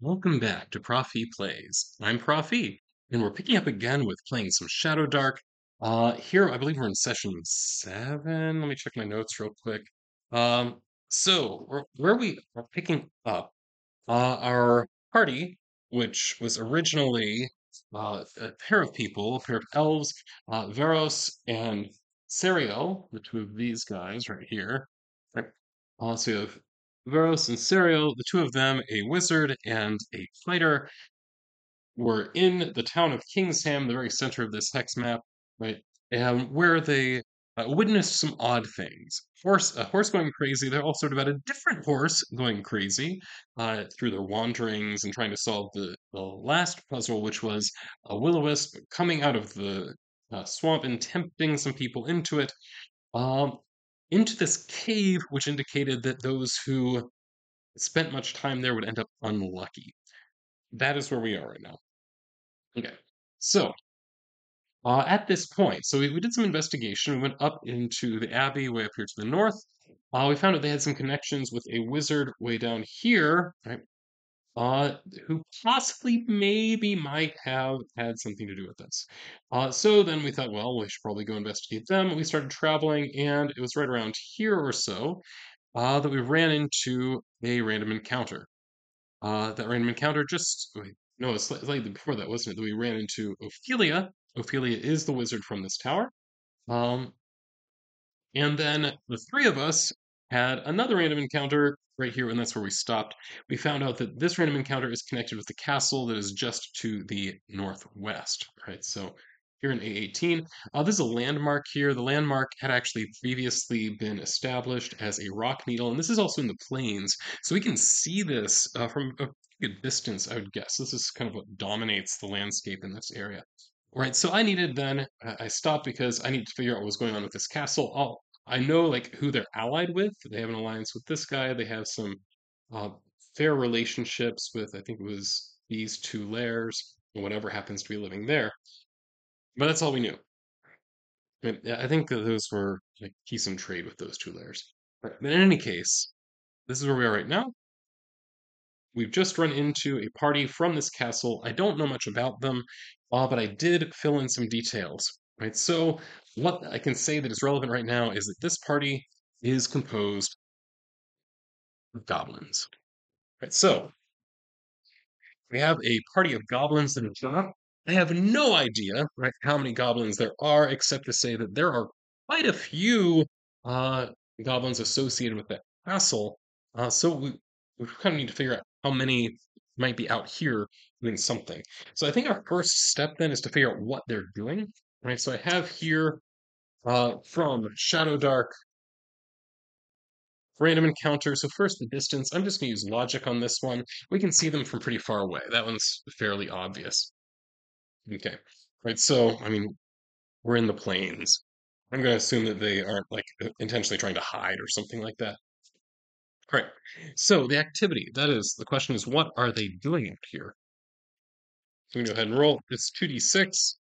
Welcome back to Prof E Plays. I'm Prof E, and we're picking up again with playing some Shadowdark. Here, I believe we're in session 7. Let me check my notes real quick. Where we are picking up, our party, which was originally a pair of people, a pair of elves, Varos and Sariel, the two of these guys right here. Right. So you have Varos and Sariel, the two of them, a wizard and a fighter, were in the town of Kingsham, the very center of this hex map, right? And where they witnessed some odd things. A horse going crazy. They're also about a different horse going crazy through their wanderings and trying to solve the last puzzle, which was a will-o-wisp coming out of the swamp and tempting some people um, into this cave, which indicated that those who spent much time there would end up unlucky. That is where we are right now. Okay. So, at this point, we did some investigation. We went up into the Abbey way up here to the north. We found out they had some connections with a wizard way down here, right? Who possibly, maybe, might have had something to do with this. So then we thought, well, we should probably go investigate them. We started traveling, and it was right around here or so that we ran into a random encounter. That random encounter just wait, no, it's slightly before that, wasn't it? That we ran into Ophelia. Ophelia is the wizard from this tower. Um, and then the three of us had another random encounter right here, and that's where we stopped. We found out that this random encounter is connected with the castle that is just to the northwest, right? So here in A18, this is a landmark here. The landmark had actually previously been established as a rock needle, and this is also in the plains, so we can see this from a good distance, I would guess. This is kind of what dominates the landscape in this area. Right, so I needed then I stopped because I needed to figure out what was going on with this castle. I know like who they're allied with. They have an alliance with this guy. They have some uh, fair relationships with I think it was these two lairs and whatever happens to be living there. But that's all we knew. I think that those were like peace and trade with those two lairs. But in any case, this is where we are right now. We've just run into a party from this castle. I don't know much about them, but I did fill in some details. Right. So what I can say that is relevant right now is that this party is composed of goblins. Right. So we have a party of goblins that have shown up. I have no idea, right, how many goblins there are, except to say that there are quite a few uh, goblins associated with that castle. We kind of need to figure out how many might be out here doing something. So I think our first step then is to figure out what they're doing. Right. So I have here from Shadowdark random encounter. So first the distance. I'm just going to use logic on this one. We can see them from pretty far away. That one's fairly obvious. Okay. Right. So, I mean, we're in the plains. I'm going to assume that they aren't like intentionally trying to hide or something like that. All right. So the activity, that is, the question is, what are they doing out here? So we go ahead and roll. It's 2d6.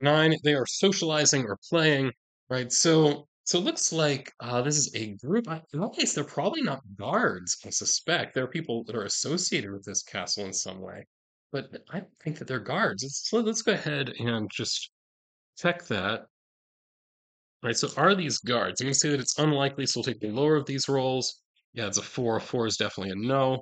9, they are socializing or playing, right? So it looks like this is a group. In that case, they're probably not guards, I suspect. There are people that are associated with this castle in some way. But I don't think that they're guards. Let's go ahead and just check that. Right, so are these guards? I'm going to say that it's unlikely, so we'll take the lower of these rolls. Yeah, it's a 4. A 4 is definitely a no.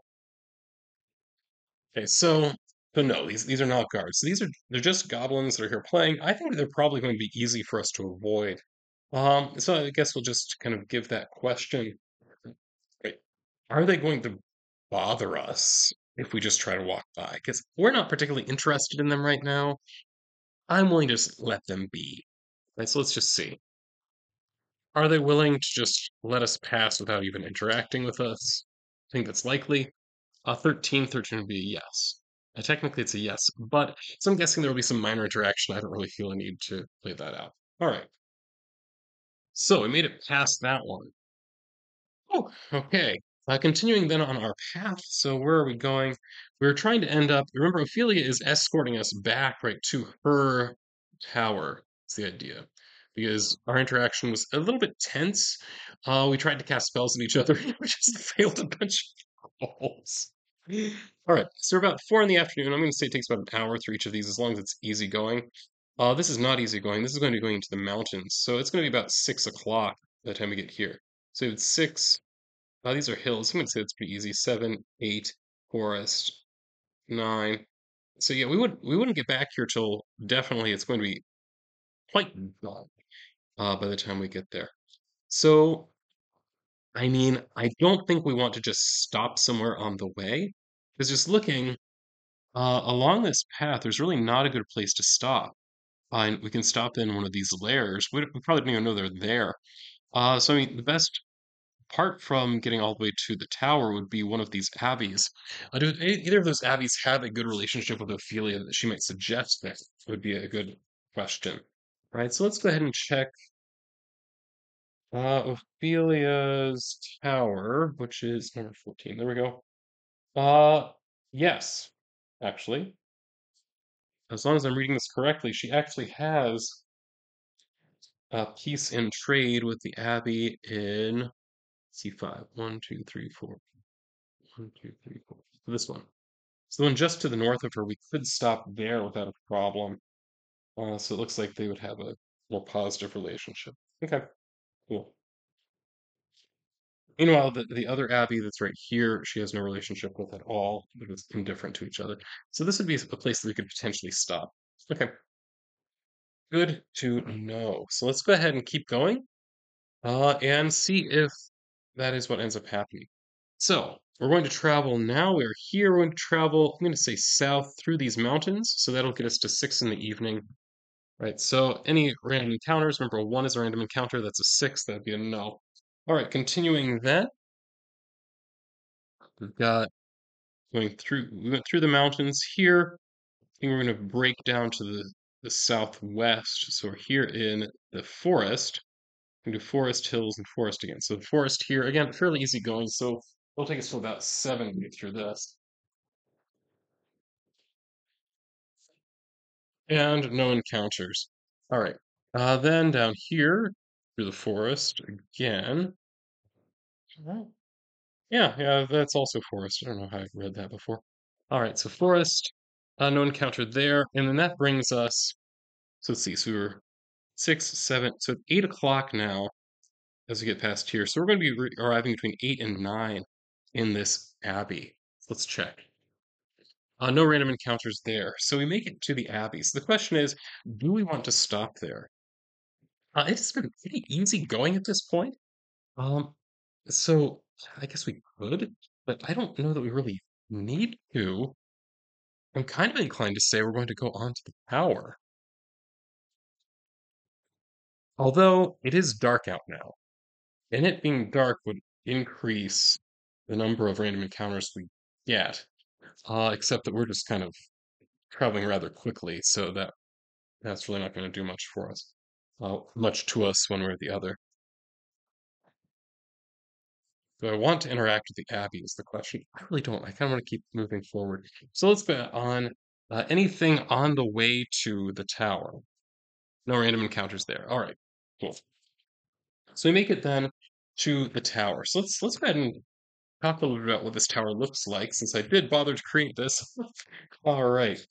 Okay, so no, these are not guards. So they're just goblins that are here playing. I think they're probably going to be easy for us to avoid. So I guess we'll just kind of give that question. Right. Are they going to bother us if we just try to walk by? Because we're not particularly interested in them right now. I'm willing to just let them be. Right, so let's just see. Are they willing to just let us pass without even interacting with us? I think that's likely. 13 would be a yes. Technically, it's a yes, but so I'm guessing there will be some minor interaction. I don't really feel a need to play that out. All right. So we made it past that one. Oh, okay. Continuing then on our path. So where are we going? We're trying to end up. Remember, Ophelia is escorting us back right to her tower. That's the idea. Because our interaction was a little bit tense. We tried to cast spells at each other, we just failed a bunch. Balls. All right, so about 4 in the afternoon. I'm going to say it takes about an hour through each of these, as long as it's easy going. This is not easy going. This is going to be going into the mountains, so it's going to be about 6 o'clock by the time we get here. So it's six. These are hills. I'm going to say it's pretty easy. Seven, eight, forest, nine. So yeah, we wouldn't get back here till definitely it's going to be quite dark by the time we get there. So I mean, I don't think we want to just stop somewhere on the way, because just looking along this path, there's really not a good place to stop. And we can stop in one of these lairs. We probably don't even know they're there. So I mean, the best apart from getting all the way to the tower would be one of these abbeys. Do either of those abbeys have a good relationship with Ophelia that she might suggest that would be a good question. Right, so let's go ahead and check Ophelia's tower, which is number 14. There we go. Uh, yes, actually. As long as I'm reading this correctly, she actually has a peace and trade with the abbey in C5. 1, 2, 3, 4. 1, 2, 3, 4. This one. So the one just to the north of her, we could stop there without a problem. So it looks like they would have a more positive relationship. Okay, cool. Meanwhile, the other Abbey that's right here, she has no relationship with at all. They're just indifferent to each other. So this would be a place that we could potentially stop. Okay, good to know. So let's go ahead and keep going and see if that is what ends up happening. So we're going to travel now. We're here. We're going to travel, I'm going to say south through these mountains. So that'll get us to 6 in the evening. Right, so any random encounters, remember 1 is a random encounter, that's a 6, that'd be a no. All right, continuing then, we've got we went through the mountains here. I think we're going to break down to the southwest. So we're here in the forest. We can do forest, hills, and forest again. So the forest here, again, fairly easy going. So it'll take us till about 7 to get through this. And no encounters. All right. Then down here through the forest again. Yeah, yeah, that's also forest. I don't know how I've read that before. All right, so forest, no encounter there, and then that brings us. So let's see. So we were 6, 7. So it's 8 o'clock now as we get past here. So we're going to be arriving between 8 and 9 in this abbey. Let's check. No random encounters there. So we make it to the abbey. So the question is, do we want to stop there? It's been pretty easy going at this point. Um, so I guess we could, but I don't know that we really need to. I'm kind of inclined to say we're going to go onto the tower. Although it is dark out now, and it being dark would increase the number of random encounters we get. Except that we're just kind of traveling rather quickly, so that's really not going to do much for us. Much to us one way or the other. Do I want to interact with the Abbey is the question. I really don't. I kind of want to keep moving forward. So let's go on. Anything on the way to the tower? No random encounters there. All right, cool. So we make it then to the tower. So let's go ahead and talk a little bit about what this tower looks like, since I did bother to create this. All right.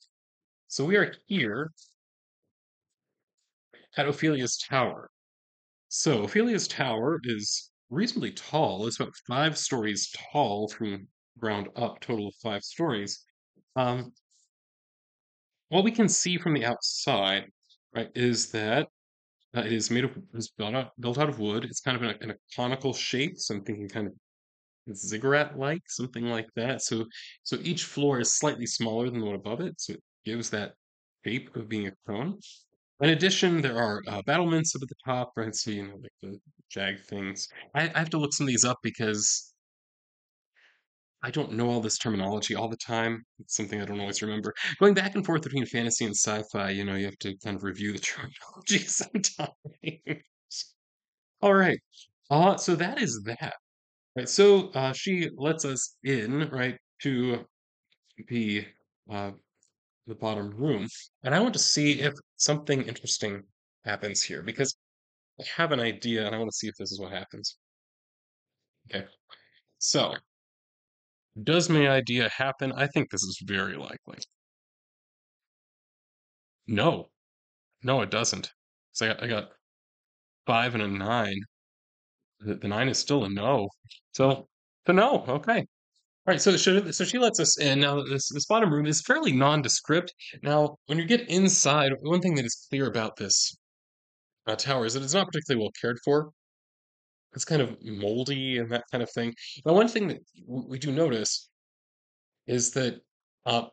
So we are here at Ophelia's tower. So Ophelia's tower is reasonably tall. It's about 5 stories tall from ground up, total of 5 stories. Um, what we can see from the outside, right, is that it is made of is built out of wood. It's kind of in a conical shape, so I'm thinking kind of ziggurat-like, something like that. So each floor is slightly smaller than the one above it, so it gives that shape of being a cone. In addition, there are battlements up at the top, right? So you know, like the jag things. I have to look some of these up because I don't know all this terminology all the time. It's something I don't always remember. Going back and forth between fantasy and sci-fi, you know, you have to kind of review the terminology sometimes. All right. So that is that. Right. So she lets us in, right, to the uh, the bottom room, and I want to see if something interesting happens here because I have an idea, and I want to see if this is what happens. Okay. So Does my idea happen? I think this is very likely. No, no, it doesn't. So I got 5 and a 9. The 9 is still a no. So no. Okay. All right. So she lets us in. Now this bottom room is fairly nondescript. Now when you get inside, one thing that is clear about this tower is that it's not particularly well cared for. It's kind of moldy and that kind of thing. Now one thing that we do notice is that uh,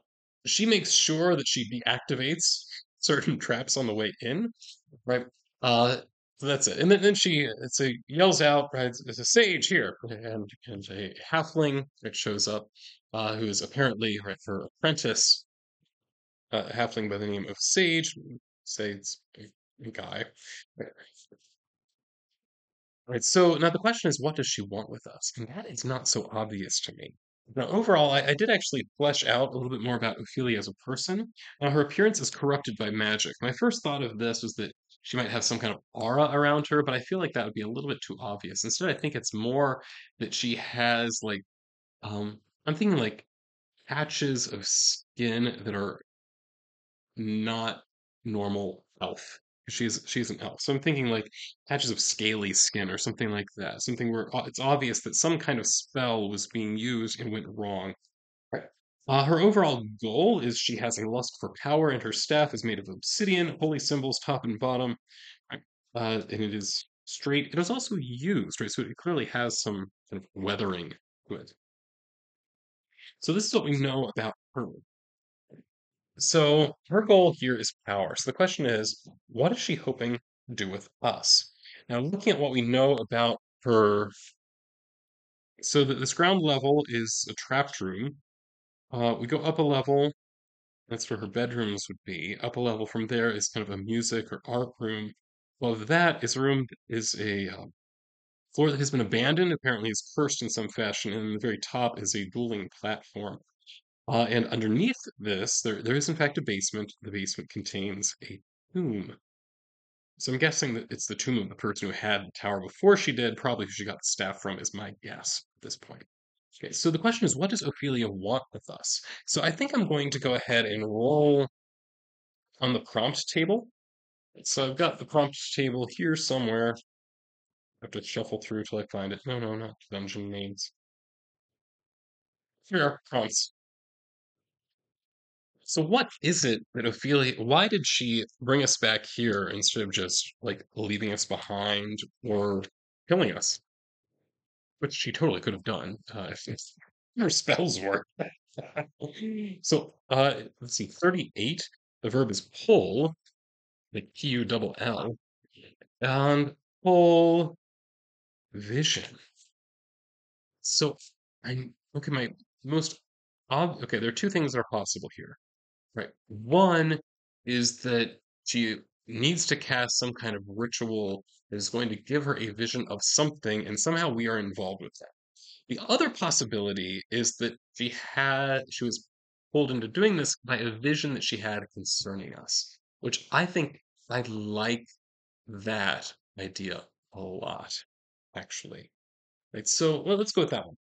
she makes sure that she deactivates certain traps on the way in, right? Uh, so that's it. And then yells out, right? It's a sage here, and a halfling that shows up, who is apparently right her apprentice, a halfling by the name of Sage. Say it's a guy. Right. So now the question is, what does she want with us? And that is not so obvious to me. Now, overall, I did actually flesh out a little bit more about Ophelia as a person. Now, her appearance is corrupted by magic. My first thought of this was that she might have some kind of aura around her, but I feel like that would be a little bit too obvious. Instead, I think it's more that she has like, I'm thinking like patches of skin that are not normal elf. She's an elf. So I'm thinking like patches of scaly skin or something like that. Something where it's obvious that some kind of spell was being used and went wrong. Right. Her overall goal is she has a lust for power, and her staff is made of obsidian, holy symbols top and bottom. Right. And it is straight. It is also used, right? So it clearly has some kind of weathering to it. So this is what we know about her. So her goal here is power. So the question is, what is she hoping to do with us? Now, looking at what we know about her, so that this ground level is a trapped room. We go up a level. That's where her bedrooms would be. Up a level from there is kind of a music or art room. Above that is a room is a floor that has been abandoned. Apparently, is cursed in some fashion. And the very top is a dueling platform. And underneath this, there is in fact a basement. The basement contains a tomb. So I'm guessing that it's the tomb of the person who had the tower before she did, probably who she got the staff from, is my guess at this point. Okay, so the question is, what does Ophelia want with us? So I think I'm going to go ahead and roll on the prompt table. So I've got the prompt table here somewhere. I have to shuffle through till I find it. No, no, not dungeon names. Here are prompts. So what is it that Ophelia, why did she bring us back here instead of just like leaving us behind or killing us? Which she totally could have done if her spells work. So let's see, 38. The verb is pull, like Pull, and pull vision. So I okay, my most okay, there are two things that are possible here. Right. One is that she needs to cast some kind of ritual that is going to give her a vision of something, and somehow we are involved with that. The other possibility is that she was pulled into doing this by a vision that she had concerning us, which I think I like that idea a lot, actually. Right. So well, let's go with that one.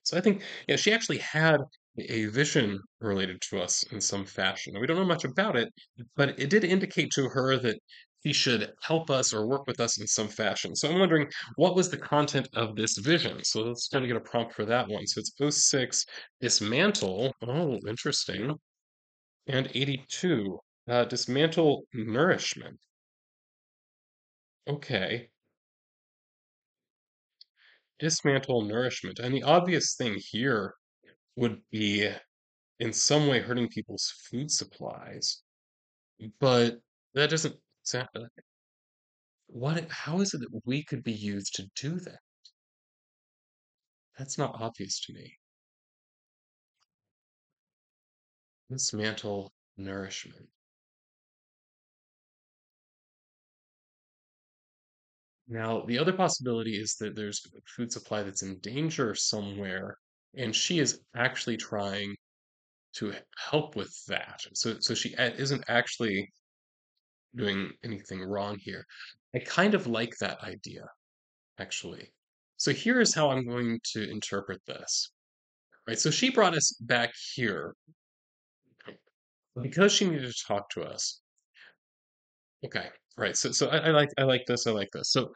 So I think, yeah, she actually had a vision related to us in some fashion. We don't know much about it, but it did indicate to her that she should help us or work with us in some fashion. So I'm wondering, what was the content of this vision? So let's try to get a prompt for that one. So it's '06 dismantle. Oh, interesting. And 82 dismantle nourishment. Okay. Dismantle nourishment. And the obvious thing here would be in some way hurting people's food supplies. But that doesn't how is it that we could be used to do that? That's not obvious to me. Dismantle nourishment. Now, the other possibility is that there's a food supply that's in danger somewhere, and she is actually trying to help with that. So she isn't actually doing anything wrong here. I kind of like that idea, actually. So here is how I'm going to interpret this. Right, so she brought us back here because she needed to talk to us. Okay, right. So I like this. I like this. So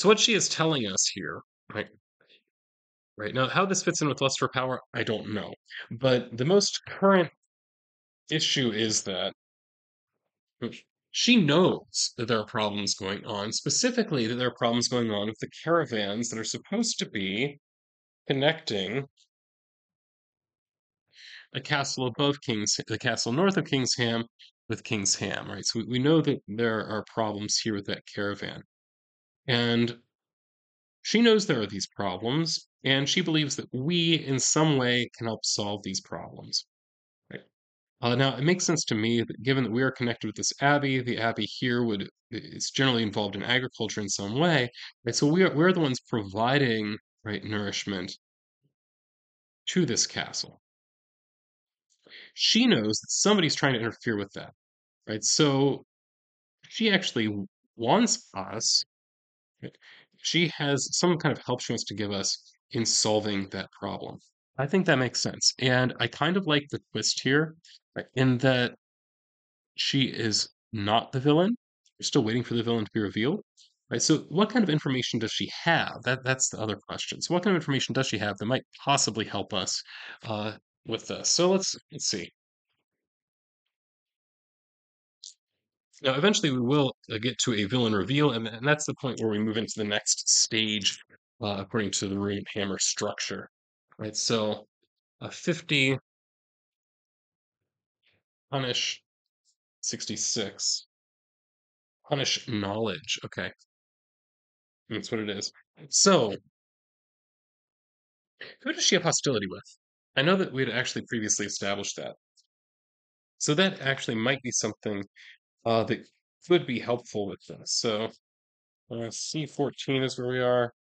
what she is telling us here, right? Right now, how this fits in with lust for power, I don't know. But the most current issue is that she knows that there are problems going on, specifically that there are problems going on with the caravans that are supposed to be connecting the castle above the castle north of Kingsham with Kingsham, right? So we know that there are problems here with that caravan. And she knows there are these problems, and she believes that we, in some way, can help solve these problems. Right? Now, it makes sense to me that given that we are connected with this abbey, the abbey here is generally involved in agriculture in some way, right? So we're the ones providing right nourishment to this castle. She knows that somebody's trying to interfere with that, right? So she actually wants us. Right? She has some kind of help she wants to give us in solving that problem. I think that makes sense. And I kind of like the twist here, right, in that she is not the villain. We're still waiting for the villain to be revealed. Right. So what kind of information does she have? That's the other question. So what kind of information does she have that might possibly help us uh, with this? So let's see. Now, eventually, we will get to a villain reveal, and that's the point where we move into the next stage, according to the rune hammer structure. Right. So 50 punish 66 punish knowledge. Okay, that's what it is. So who does she have hostility with? I know that we had actually previously established that. So that actually might be something that could be helpful with this. So C14 is where we are.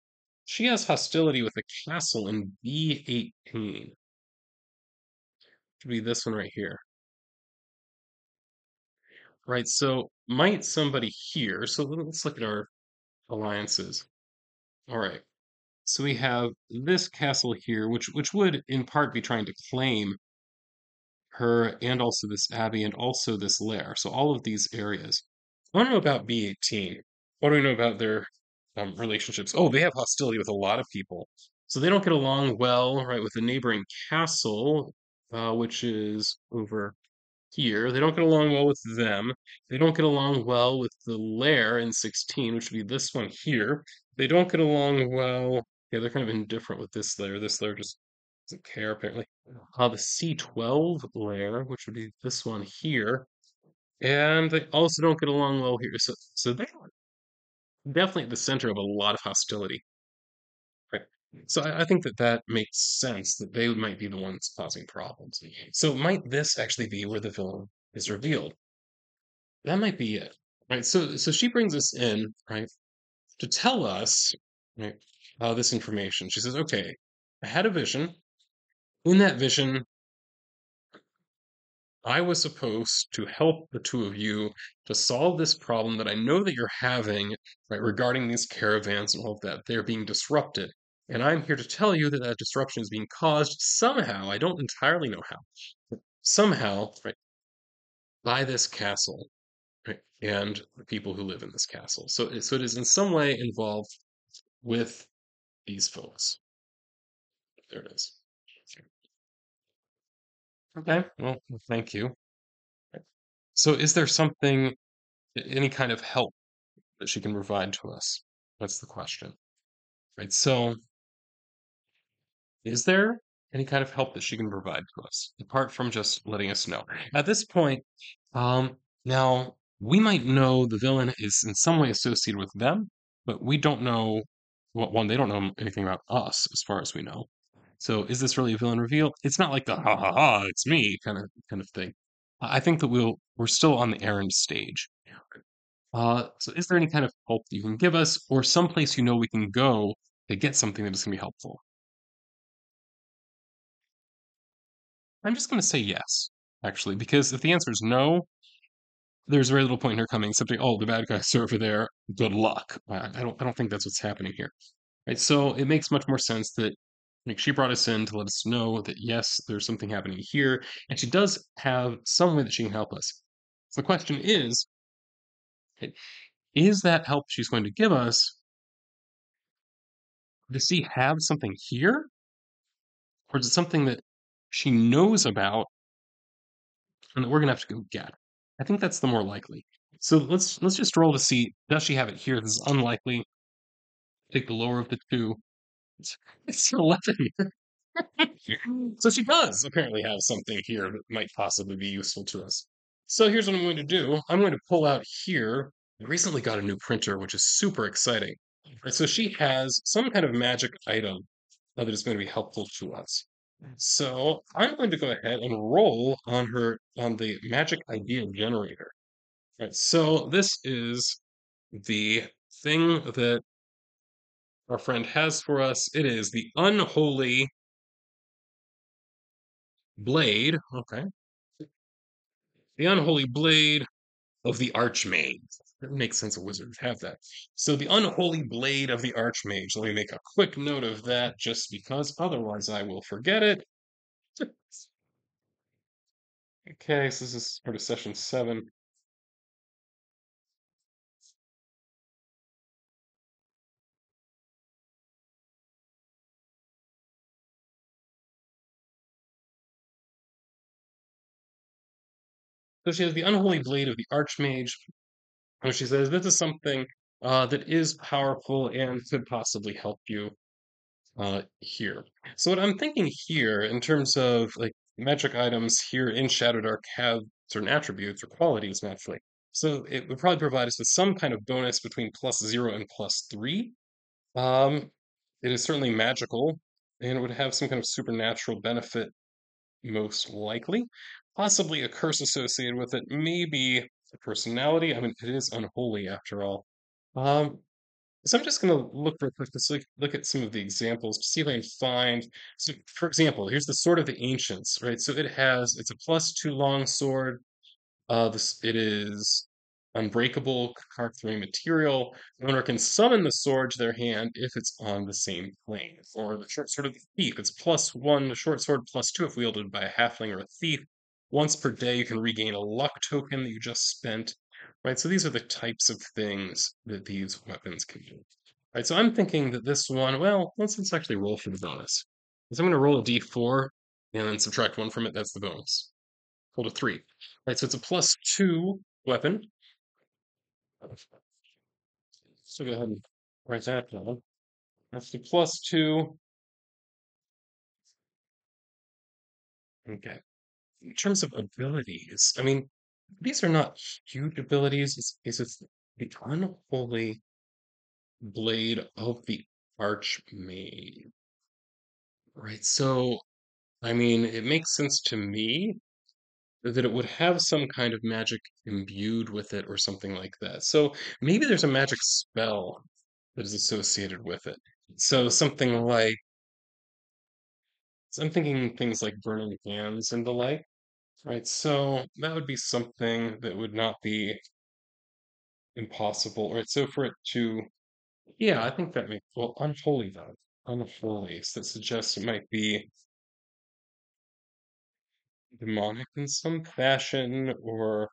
She has hostility with a castle in B18. Should be this one right here. Right, so might somebody here, so let's look at our alliances. All right, so we have this castle here, which would in part be trying to claim her and also this abbey and also this lair. So all of these areas. I want to know about B18. What do we know about their relationships? Oh, they have hostility with a lot of people. So they don't get along well, right, with the neighboring castle, which is over here. They don't get along well with them. They don't get along well with the lair in 16, which would be this one here. They don't get along well. Yeah, they're kind of indifferent with this lair. This lair just doesn't care, apparently. The C12 layer, which would be this one here, and they also don't get along well here. So they're definitely at the center of a lot of hostility. Right. So I think that that makes sense that they might be the ones causing problems. So might this actually be where the villain is revealed? That might be it. Right. So she brings us in, right, to tell us, right, this information. She says, okay, I had a vision. In that vision, I was supposed to help the two of you to solve this problem that I know that you're having, right, regarding these caravans and all of that. They're being disrupted. And I'm here to tell you that that disruption is being caused somehow, I don't entirely know how, but somehow, right, by this castle, right, and the people who live in this castle. So it is in some way involved with these folks. There it is. Okay, well, thank you. So is there something, any kind of help that she can provide to us? That's the question, right? So, is there any kind of help that she can provide to us apart from just letting us know? At this point, now we might know the villain is in some way associated with them, but we don't know what one. They don't know anything about us, as far as we know. So, is this really a villain reveal? It's not like the ha ha ha, it's me kind of thing. I think that we're still on the errand stage. So is there any kind of help that you can give us, or someplace you know we can go to get something that is going to be helpful? I'm just going to say yes, actually, because if the answer is no, there's very little point in her coming, except to, oh, the bad guys are over there. Good luck. I don't think that's what's happening here, right? So it makes much more sense that Like she brought us in to let us know that yes, there's something happening here, and she does have some way that she can help us. So the question is that help she's going to give us, does she have something here? Or is it something that she knows about and that we're gonna have to go get? I think that's the more likely. So let's just roll to see, does she have it here? This is unlikely. Take the lower of the two. It's, it's 11. So she does apparently have something here that might possibly be useful to us. So here's what I'm going to do. I'm going to pull out here. I recently got a new printer, which is super exciting. Right, so she has some kind of magic item that is going to be helpful to us. So I'm going to go ahead and roll on her on the magic idea generator. Right. So this is the thing that our friend has for us. It is the unholy blade. Okay. The unholy blade of the Archmage. It makes sense a wizard would have that. So the unholy blade of the Archmage. Let me make a quick note of that just because otherwise I will forget it. Okay, so this is sort of session 7. So she has the unholy blade of the Archmage, and she says this is something that is powerful and could possibly help you here. So what I'm thinking here, in terms of like magic items here in Shadowdark, have certain attributes or qualities naturally. So it would probably provide us with some kind of bonus between +0 and +3. Um, it is certainly magical, and it would have some kind of supernatural benefit, most likely. Possibly a curse associated with it, maybe a personality. I mean, it is unholy after all. Um, so I'm just going to look real quick, just look at some of the examples to see if I can find. So, for example, here's the Sword of the Ancients, right? So it's a +2 long sword. This it is unbreakable, Carthage material. The owner can summon the sword to their hand if it's on the same plane. Or the short sword of the thief. It's +1, the short sword +2 if wielded by a halfling or a thief. Once per day, you can regain a luck token that you just spent. Right, so these are the types of things that these weapons can do. Right, so I'm thinking that this one, well, let's actually roll for the bonus. So I'm going to roll a d4 and then subtract 1 from it. That's the bonus. Roll a 3. Right, so it's a +2 weapon. So go ahead and write that down. That's the +2. Okay. In terms of abilities, I mean, these are not huge abilities. It's the unholy blade of the Archmage. Right. So, I mean, it makes sense to me that it would have some kind of magic imbued with it or something like that. So maybe there's a magic spell that is associated with it. So something like, so I'm thinking things like burning hands and the like, right? So that would be something that would not be impossible, right? So for it to, yeah, I think that makes, well, unholy though, unholy. So that suggests it might be demonic in some fashion or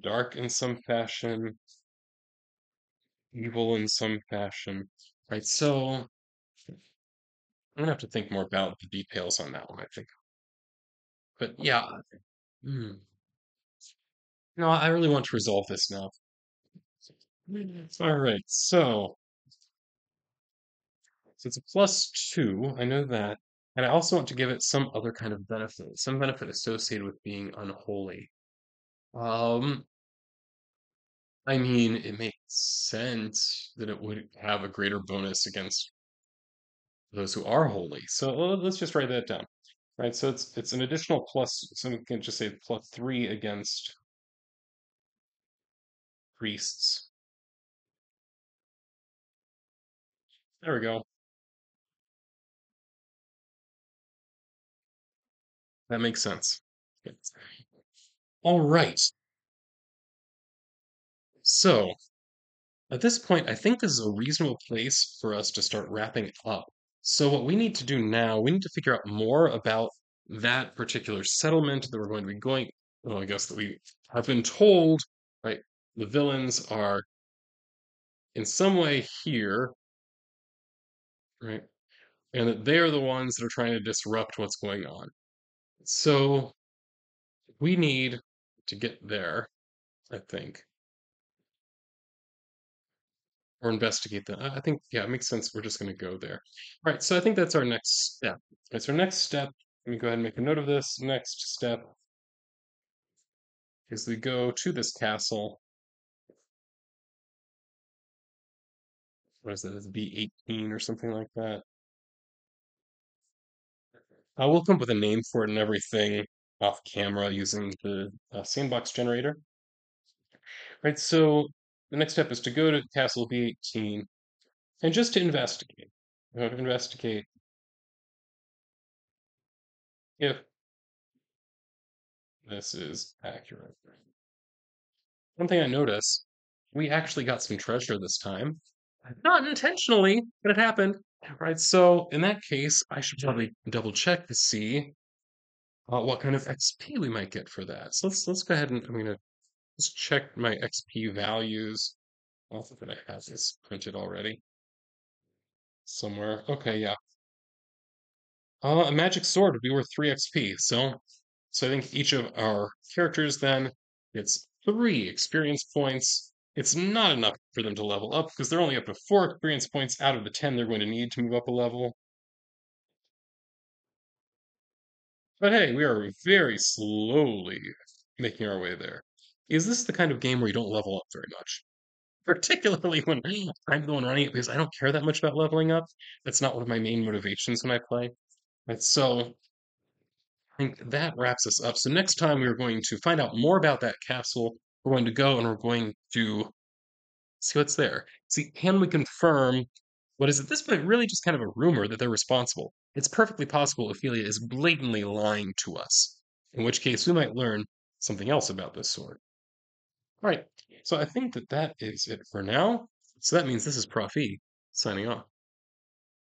dark in some fashion, evil in some fashion, right? So I'm gonna have to think more about the details on that one, I think. But yeah, hmm. No, I really want to resolve this now. All right, so it's a +2. I know that, and I also want to give it some other kind of benefit, some benefit associated with being unholy. Um, I mean, it makes sense that it would have a greater bonus against those who are holy. So let's just write that down. Right, so it's an additional plus, so we can just say +3 against priests. There we go. That makes sense. All right. So at this point, I think this is a reasonable place for us to start wrapping it up. So what we need to do now, we need to figure out more about that particular settlement that we're going to be going. Well, I guess that we have been told, right? The villains are in some way here, right? And that they are the ones that are trying to disrupt what's going on. So we need to get there, I think, or investigate that. I think, yeah, it makes sense. We're just going to go there. Right. So I think that's our next step. Right. So our next step, let me go ahead and make a note of this. Next step is we go to this castle. What is it? It's B18 or something like that. We'll come up with a name for it and everything off camera using the sandbox generator. Right. So the next step is to go to castle B18 and just to investigate. To investigate if this is accurate. One thing I noticed, we actually got some treasure this time. Not intentionally, but it happened. Right, so in that case, I should probably double check to see what kind of XP we might get for that. So let's go ahead and I'm gonna just check my XP values. I don't think that I have this printed already somewhere. Okay, yeah. A magic sword would be worth 3 XP. So I think each of our characters then gets 3 experience points. It's not enough for them to level up because they're only up to 4 experience points out of the 10 they're going to need to move up a level. But hey, we are very slowly making our way there. Is this the kind of game where you don't level up very much? Particularly when I'm the one running it because I don't care that much about leveling up. That's not one of my main motivations when I play. Right, so I think that wraps us up. So next time we are going to find out more about that castle. We're going to go and we're going to see what's there. See, can we confirm what is at this point really just kind of a rumor that they're responsible? It's perfectly possible Ophelia is blatantly lying to us, in which case we might learn something else about this sword. All right, so I think that that is it for now. So that means this is Prof E signing off.